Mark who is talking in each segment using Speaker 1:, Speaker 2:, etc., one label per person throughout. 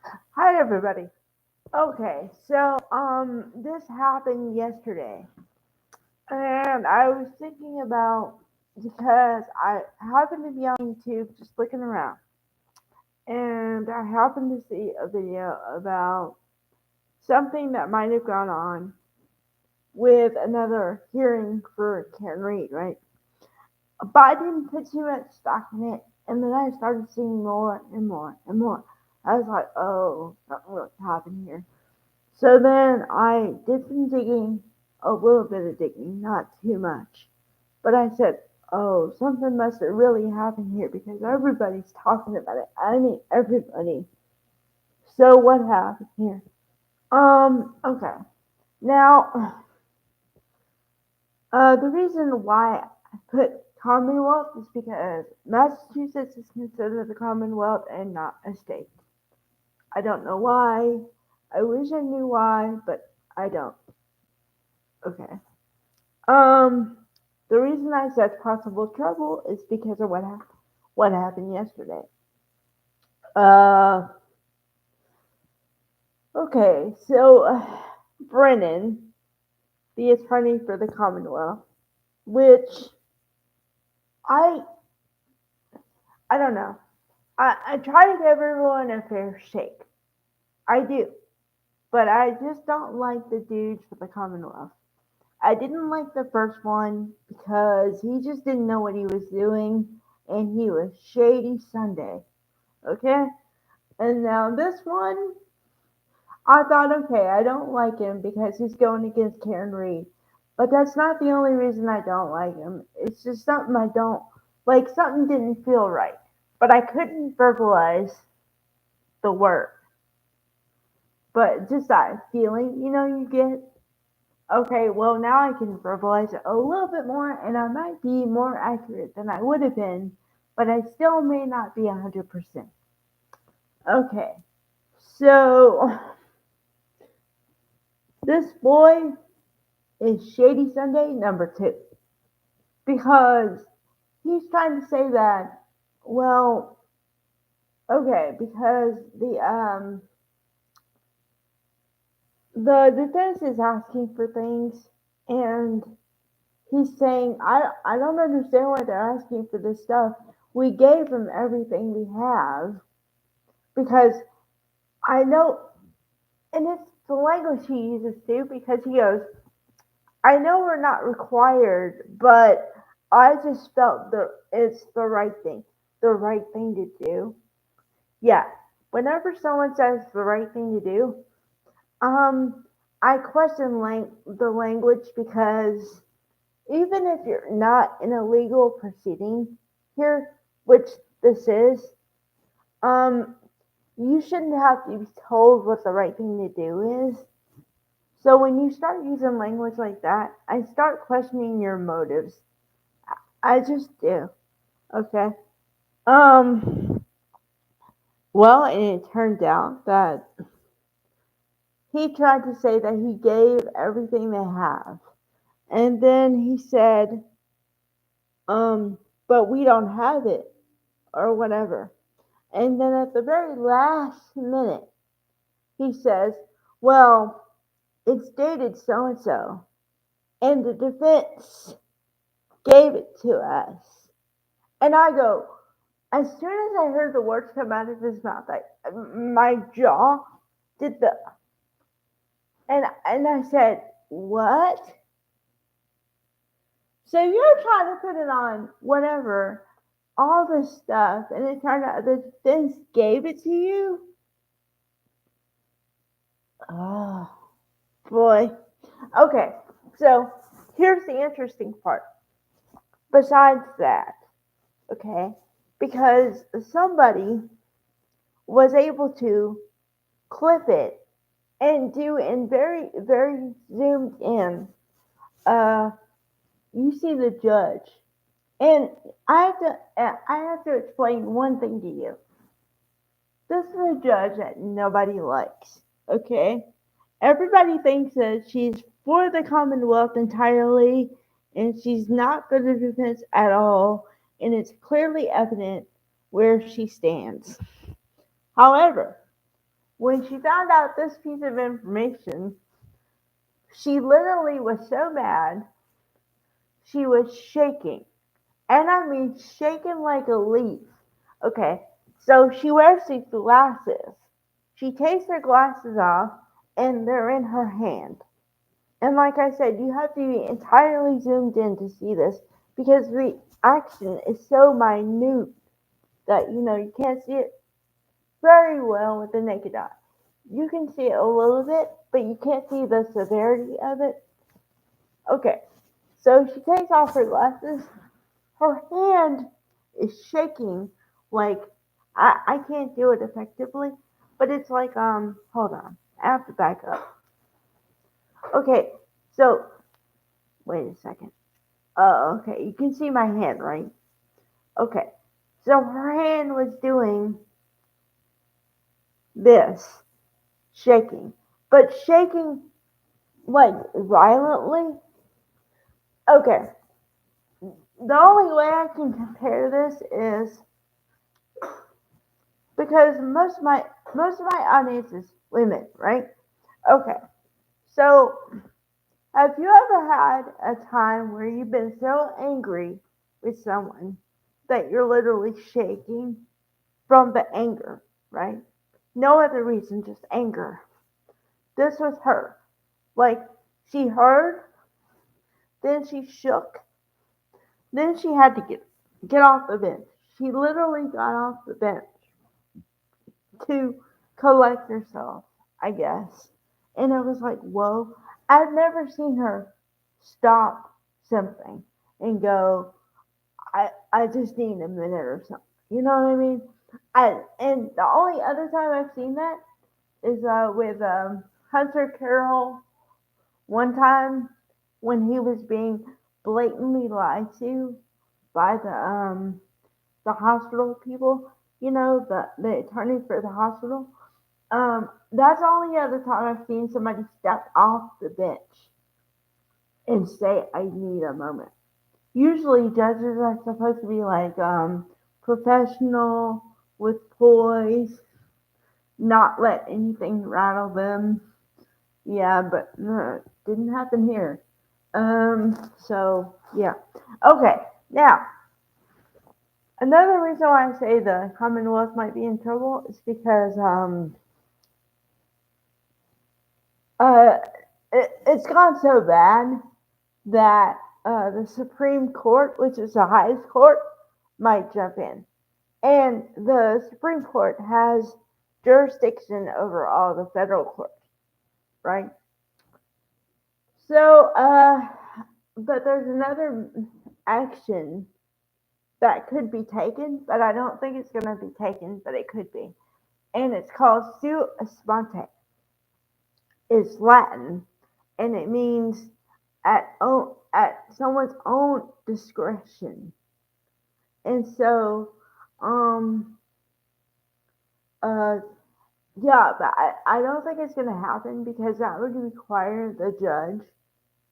Speaker 1: Hi everybody. Okay, so this happened yesterday, and I was thinking about because I happened to be on YouTube just looking around, and I happened to see a video about something that might have gone on with another hearing for Karen Reed, right? But I didn't put too much stock in it, and then I started seeing more and more and more. I was like, oh, something really happened here. So then I did some digging, a little bit of digging, not too much. But I said, oh, something must have really happened here because everybody's talking about it. I mean, everybody. So what happened here? Okay. Now, the reason why I put Commonwealth is because Massachusetts is considered a Commonwealth and not a state. I don't know why. I wish I knew why, but I don't. Okay. Um, the reason I said possible trouble is because of what happened yesterday. Uh, okay, so Brennan, the attorney for the Commonwealth, which I I don't know. I try to give everyone a fair shake. I do, but I just don't like the dudes for the Commonwealth. I didn't like the first one because he just didn't know what he was doing, and he was shady Sunday. Okay? And now this one, I thought, okay, I don't like him because he's going against Karen Reed. But that's not the only reason I don't like him. It's just something I don't like, something didn't feel right. But I couldn't verbalize the word. But just that feeling, you get, okay, well, now I can verbalize it a little bit more and I might be more accurate than I would have been, but I still may not be 100%. Okay, so this boy is Shady Sunday number two because he's trying to say that, well, okay, because the defense is asking for things, and he's saying, I don't understand why they're asking for this stuff. We gave them everything we have because I know, and it's the language he uses too, because he goes, I know we're not required, but I just felt it's the right thing to do. Yeah, whenever someone says the right thing to do, um, I question the language because even if you're not in a legal proceeding here, which this is, um, you shouldn't have to be told what the right thing to do is. So when you start using language like that, I start questioning your motives. I just do. Okay. Um. Well, and it turned out that he tried to say that he gave everything they have, and then he said, um, but we don't have it or whatever. And then at the very last minute, he says, well, it's dated so and so, and the defense gave it to us. And I go, as soon as I heard the words come out of his mouth, my jaw did the, and I said, what? So you're trying to put it on whatever, all this stuff, and it turned out the defense gave it to you? Oh, boy. Okay, so here's the interesting part. Besides that, okay, because somebody was able to clip it and do in very, very zoomed in. Uh, you see the judge, and I have to explain one thing to you. This is a judge that nobody likes. Okay, everybody thinks that she's for the Commonwealth entirely, and she's not for the defense at all, and it's clearly evident where she stands. However, When she found out this piece of information, she literally was so mad, she was shaking. And I mean shaking like a leaf. Okay, so she wears these glasses. She takes her glasses off, and they're in her hand. And like I said, you have to be entirely zoomed in to see this because the action is so minute that you can't see it very well with the naked eye. You can see it a little bit, but you can't see the severity of it. Okay, so she takes off her glasses. Her hand is shaking like I can't do it effectively, but it's like hold on, I have to back up. Okay, so wait a second. Oh, okay, you can see my hand, right? Okay, so her hand was doing this, shaking, but shaking like violently. Okay, the only way I can compare this is because most of my audience is women, right? Okay, so have you ever had a time where you've been so angry with someone that you're literally shaking from the anger, right? No other reason, just anger. This was her. Like, she heard, then she shook, then she had to get off the bench. She literally got off the bench to collect herself, I guess. And it was like, whoa. I've never seen her stop something and go, I just need a minute or something. You know what I mean? And the only other time I've seen that is with Hunter Carroll one time when he was being blatantly lied to by the hospital people. The attorney for the hospital. That's the only other time I've seen somebody step off the bench and say, "I need a moment." Usually, judges are supposed to be like professional with poise, not let anything rattle them. Yeah, but didn't happen here. So yeah. Okay. Now, another reason why I say the Commonwealth might be in trouble is because uh, it's gone so bad that the Supreme Court, which is the highest court, might jump in. And the Supreme Court has jurisdiction over all the federal courts, right? So, but there's another action that could be taken, but I don't think it's going to be taken, but it could be. And it's called sua sponte. It's Latin, and it means at someone's own discretion. And so, um, uh, yeah, but I don't think it's going to happen because that would require the judge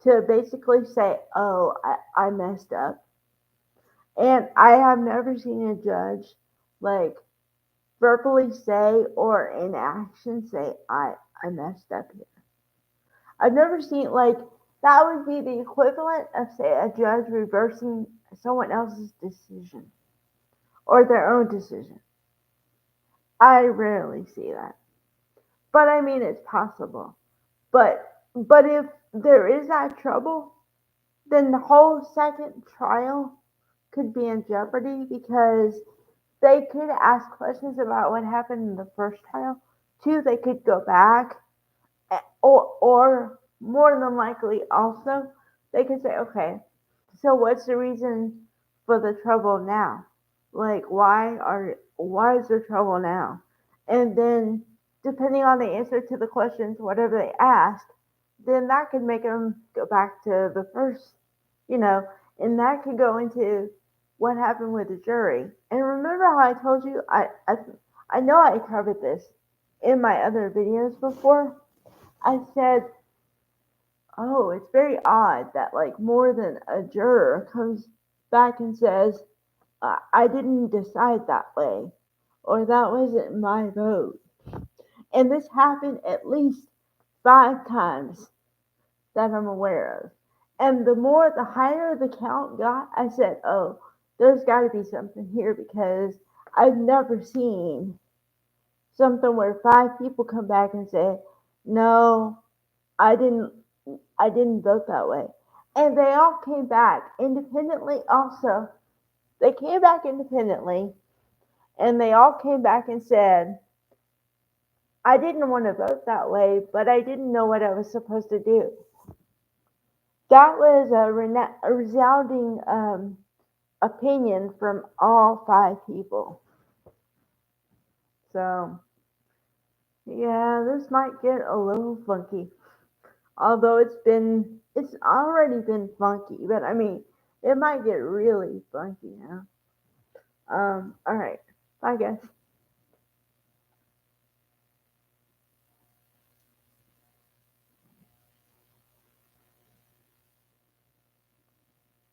Speaker 1: to basically say, oh, I messed up. And I have never seen a judge like verbally say or in action say, I messed up here. I've never seen like that would be the equivalent of say a judge reversing someone else's decision or their own decision. I rarely see that. But I mean it's possible. But if there is that trouble, then the whole second trial could be in jeopardy because they could ask questions about what happened in the first trial. Two, they could go back, or more than likely, also, they could say, okay, so what's the reason for the trouble now? Like, why is there trouble now? And then, depending on the answer to the questions, whatever they asked, then that could make them go back to the first, you know, and that could go into what happened with the jury. And remember how I told you, I know I covered this in my other videos before. I said, oh, it's very odd that like more than a juror comes back and says, I didn't decide that way, or that wasn't my vote. And this happened at least 5 times that I'm aware of. And the higher the count got, I said, oh, there's got to be something here because I've never seen something where 5 people come back and say, no, I didn't, I didn't vote that way. And they all came back independently also. They came back independently and they all came back and said, I didn't want to vote that way, but I didn't know what I was supposed to do. That was a resounding opinion from all 5 people. So, yeah, this might get a little funky. Although it's already been funky, but I mean, it might get really funky now. All right. Bye, guys.